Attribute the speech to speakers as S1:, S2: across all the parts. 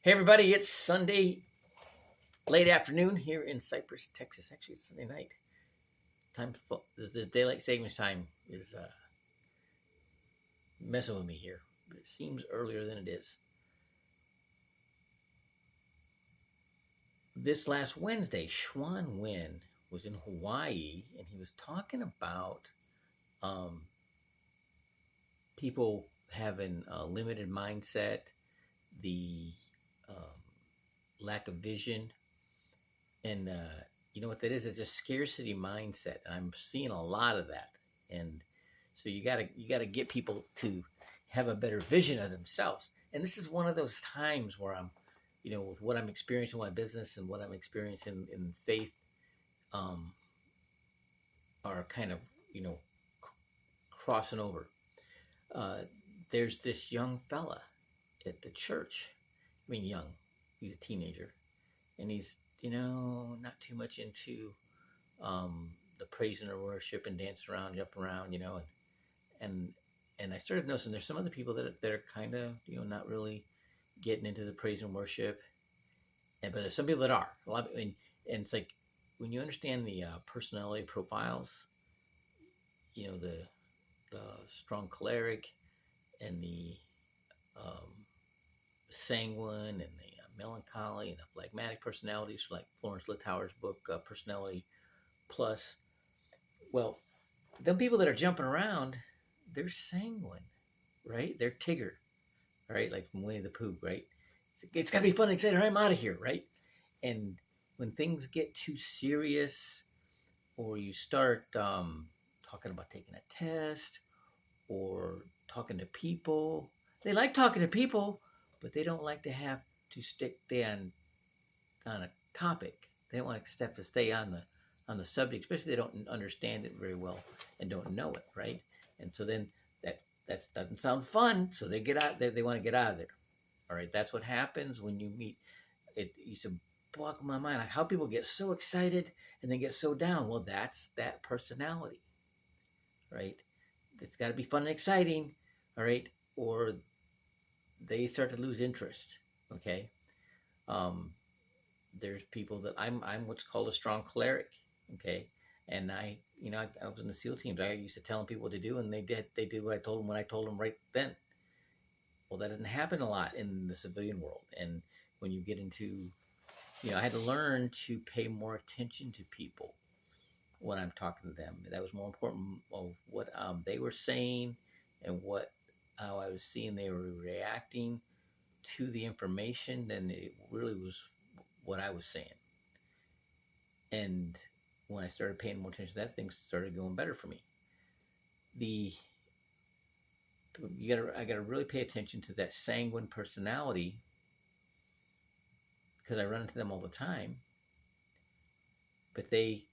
S1: Hey everybody, it's Sunday late afternoon here in Cypress, Texas. Actually, it's Sunday night. The daylight savings time is messing with me here. But it seems earlier than it is. This last Wednesday, Schwan Wynn was in Hawaii, and he was talking about um, people having a limited mindset, the um, lack of vision, and you know what that is? It's a scarcity mindset, and I'm seeing a lot of that. And so you gotta get people to have a better vision of themselves. And this is one of those times where I'm, with what I'm experiencing in my business and what I'm experiencing in faith, um, are kind of crossing over. Uh, there's this young fella at the church. I mean, young. He's a teenager, and he's not too much into the praise and the worship and dancing around, jumping around, and and I started noticing there's some other people that are kind of not really getting into the praise and worship, but there's some people that are a lot. And it's like when you understand the personality profiles, the strong choleric and the um, sanguine and the melancholy and the phlegmatic personalities, like Florence Littauer's book, Personality Plus. Well, the people that are jumping around, they're sanguine, right? They're Tigger, right? Like from Winnie the Pooh, right? It's got to be fun and exciting. I'm out of here, right? And when things get too serious, or you start talking about taking a test or talking to people, they like talking to people, but they don't like to have to stick on a topic. They don't want to stay on the subject, especially if they don't understand it very well and don't know it, right? And so then that doesn't sound fun, so they get out. They want to get out of there. All right, that's what happens when you meet. It used to block my mind, like how people get so excited and then get so down. Well, that's that personality, right? It's got to be fun and exciting, all right, or they start to lose interest. Okay, um, there's people that I'm what's called a strong cleric. Okay, and I was in the SEAL teams. I used to tell people what to do, and they did what I told them when I told them right then. Well, that doesn't happen a lot in the civilian world, and when you get into, I had to learn to pay more attention to people when I'm talking to them. That was more important of what they were saying and how I was seeing they were reacting to the information than it really was what I was saying. And when I started paying more attention to that, things started going better for me. I gotta really pay attention to that sanguine personality, because I run into them all the time. But they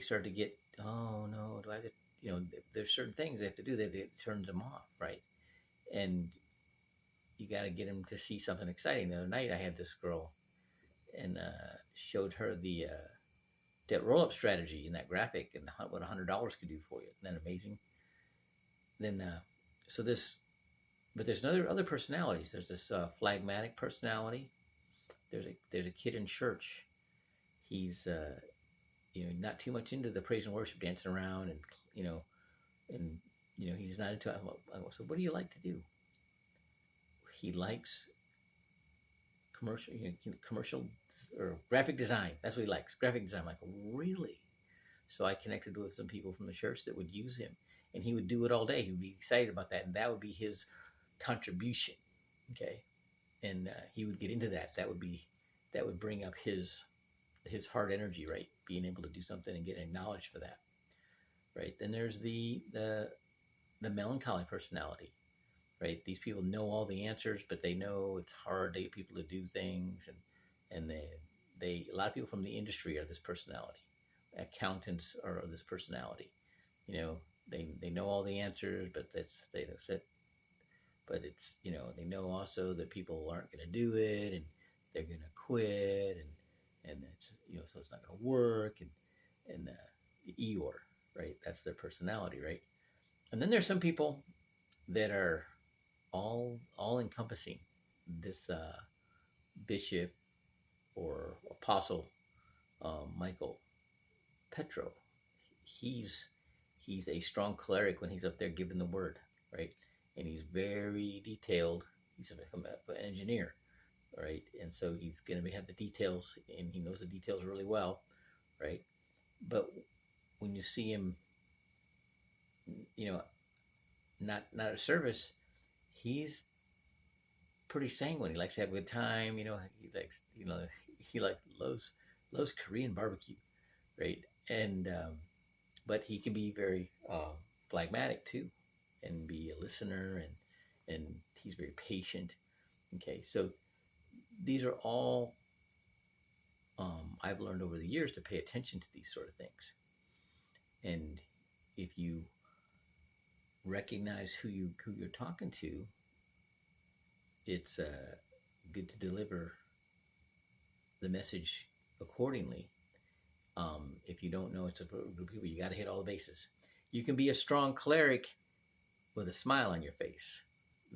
S1: start to get, oh no, do I have to, there's certain things they have to do that it turns them off, right? And you got to get them to see something exciting. The other night I had this girl and showed her the debt roll-up strategy in that graphic and what $100 could do for you. Isn't that amazing? Then so this, but there's other personalities. There's this phlegmatic personality. There's a kid in church. He's not too much into the praise and worship, dancing around, and he's not into. So what do you like to do? He likes commercial or graphic design. That's what he likes, graphic design. I'm like, really? So I connected with some people from the church that would use him, and he would do it all day. He would be excited about that, and that would be his contribution. Okay, and he would get into that. That would bring up his heart energy, right? Being able to do something and get acknowledged for that, right? Then there's the melancholy personality, right? These people know all the answers, but they know it's hard to get people to do things, and they a lot of people from the industry are this personality. Accountants are this personality. They know all the answers, but they don't sit. But it's they know also that people aren't going to do it, and they're going to quit, and it's so it's not going to work, and the Eeyore, right? That's their personality, right? And then there's some people that are all encompassing. This Bishop or Apostle Michael Petro, he's he's a strong cleric when he's up there giving the word, right? And he's very detailed. He's an engineer, right? And so he's going to have the details, and he knows the details really well, right? But when you see him, you know, not at service, he's pretty sanguine. He likes to have a good time. He likes, he like loves Korean barbecue, right? And but he can be very phlegmatic too, and be a listener, and he's very patient. Okay, so these are all I've learned over the years to pay attention to these sort of things. And if you recognize who you're talking to, it's good to deliver the message accordingly. If you don't know it's a group of people, you got to hit all the bases. You can be a strong cleric with a smile on your face.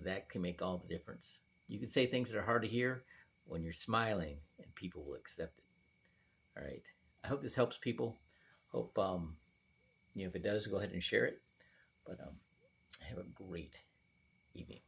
S1: That can make all the difference. You can say things that are hard to hear when you're smiling, and people will accept it. All right. I hope this helps people. Hope if it does, go ahead and share it. But have a great evening.